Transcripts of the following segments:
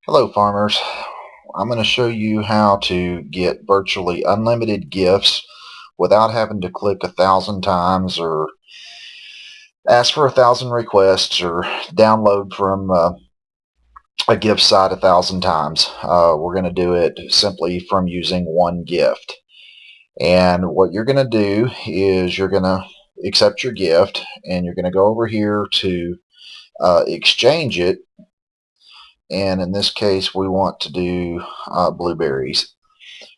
Hello farmers. I'm going to show you how to get virtually unlimited gifts without having to click 1,000 times or ask for 1,000 requests or download from a gift site 1,000 times. We're going to do it simply from using one gift. And what you're going to do is you're going to accept your gift and you're going to go over here to exchange it. And in this case we want to do blueberries.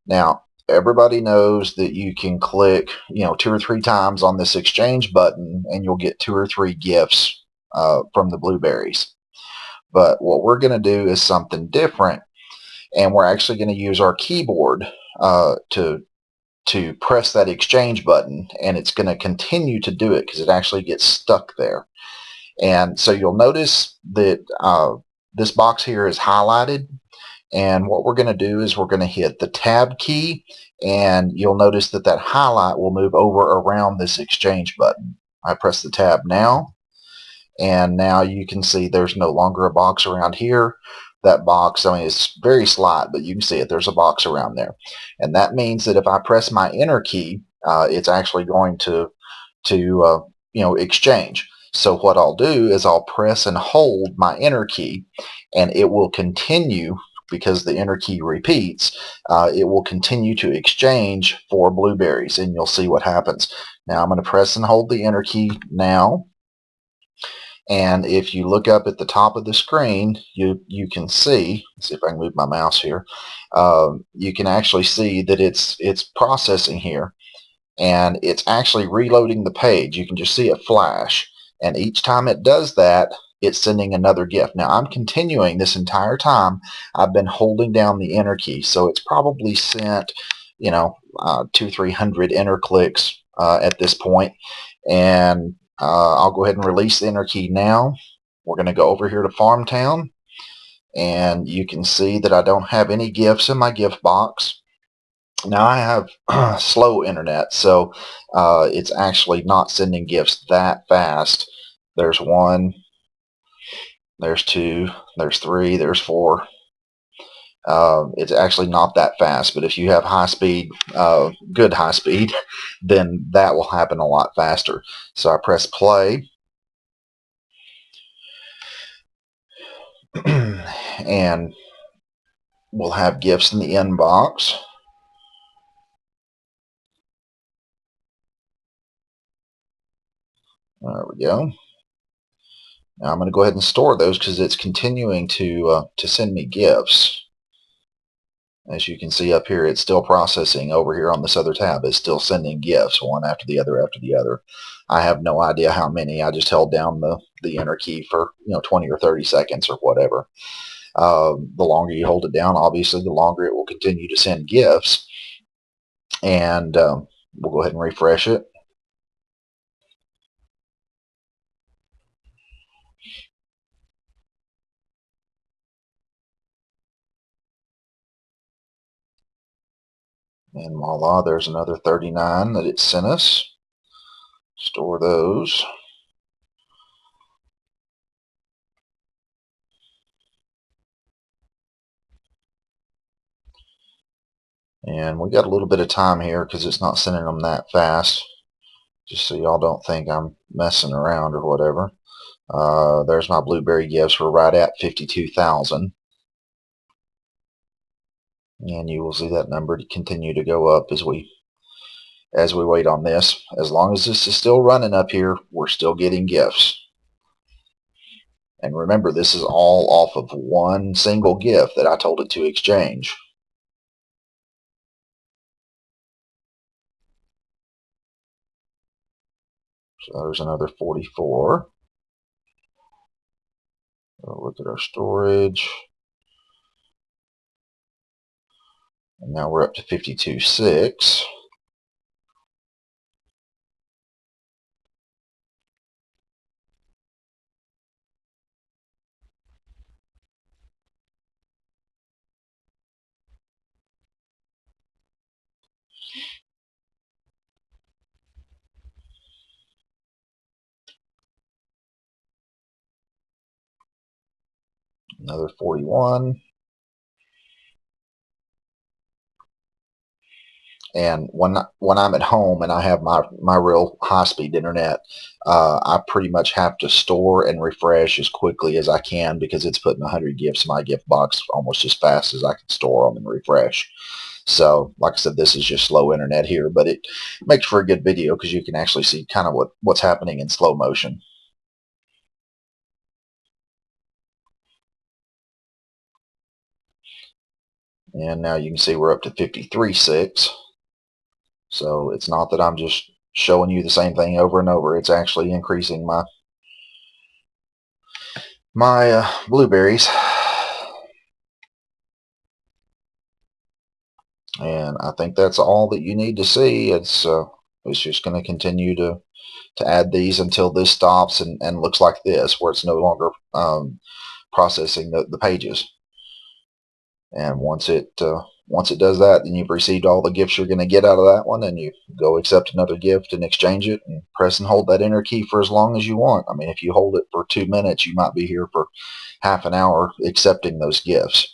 Now, everybody knows that you can click, 2 or 3 times on this exchange button and you'll get 2 or 3 gifts from the blueberries. But what we're going to do is something different, and we're actually going to use our keyboard to press that exchange button, and it's going to continue to do it because it actually gets stuck there. And so you'll notice that this box here is highlighted. And what we're going to do is we're going to hit the tab key, and you'll notice that that highlight will move over around this exchange button. I press the tab now, and now you can see there's no longer a box around here. That box, I mean, it's very slight, but you can see it. There's a box around there. And that means that if I press my enter key, it's actually going to exchange. So what I'll do is I'll press and hold my enter key, and it will continue, because the enter key repeats, it will continue to exchange for blueberries, and you'll see what happens. Now I'm going to press and hold the enter key now, and if you look up at the top of the screen, you can see, let's see if I can move my mouse here, you can actually see that it's processing here, and it's actually reloading the page. You can just see it flash, and each time it does that, it's sending another gift. Now I'm continuing this entire time. I've been holding down the enter key, so it's probably sent 200-300 enter clicks at this point. And I'll go ahead and release the enter key now. We're going to go over here to FarmTown, and you can see that I don't have any gifts in my gift box. Now I have slow internet, so it's actually not sending gifts that fast. There's one, there's two, there's three, there's four. It's actually not that fast, but if you have high speed, good high speed, then that will happen a lot faster. So I press play, and we'll have gifts in the inbox. There we go. Now I'm going to go ahead and store those because it's continuing to send me gifts. As you can see up here, it's still processing. Over here on this other tab, it's still sending gifts one after the other after the other. I have no idea how many. I just held down the enter key for 20 or 30 seconds or whatever. The longer you hold it down, obviously, the longer it will continue to send gifts. And we'll go ahead and refresh it. And voila, there's another 39 that it sent us. Store those. And we got a little bit of time here because it's not sending them that fast. Just so y'all don't think I'm messing around or whatever. There's my blueberry gifts. We're right at 52,000. And you will see that number to continue to go up as we wait on this. As long as this is still running up here, we're still getting gifts. And remember, this is all off of one single gift that I told it to exchange. So there's another 44. So look at our storage. And now we're up to 52.6. Another 41. And when I'm at home and I have my real high-speed internet, I pretty much have to store and refresh as quickly as I can because it's putting 100 gifts in my gift box almost as fast as I can store them and refresh. So, like I said, this is just slow internet here, but it makes for a good video because you can actually see kind of what's happening in slow motion. And now you can see we're up to 53.6. So it's not that I'm just showing you the same thing over and over. It's actually increasing my blueberries. And I think that's all that you need to see. It's just going to continue to add these until this stops and looks like this, where it's no longer processing the pages. And once it does that, then you've received all the gifts you're going to get out of that one, and you go accept another gift and exchange it, and press and hold that enter key for as long as you want. I mean, if you hold it for 2 minutes, you might be here for half an hour accepting those gifts.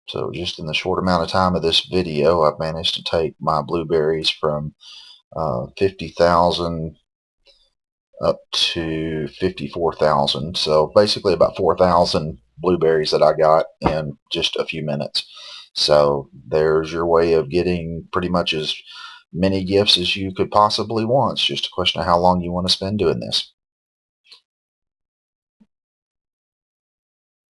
So just in the short amount of time of this video, I've managed to take my blueberries from 50,000 up to 54,000. So basically about 4,000 blueberries that I got in just a few minutes. So there's your way of getting pretty much as many gifts as you could possibly want. It's just a question of how long you want to spend doing this.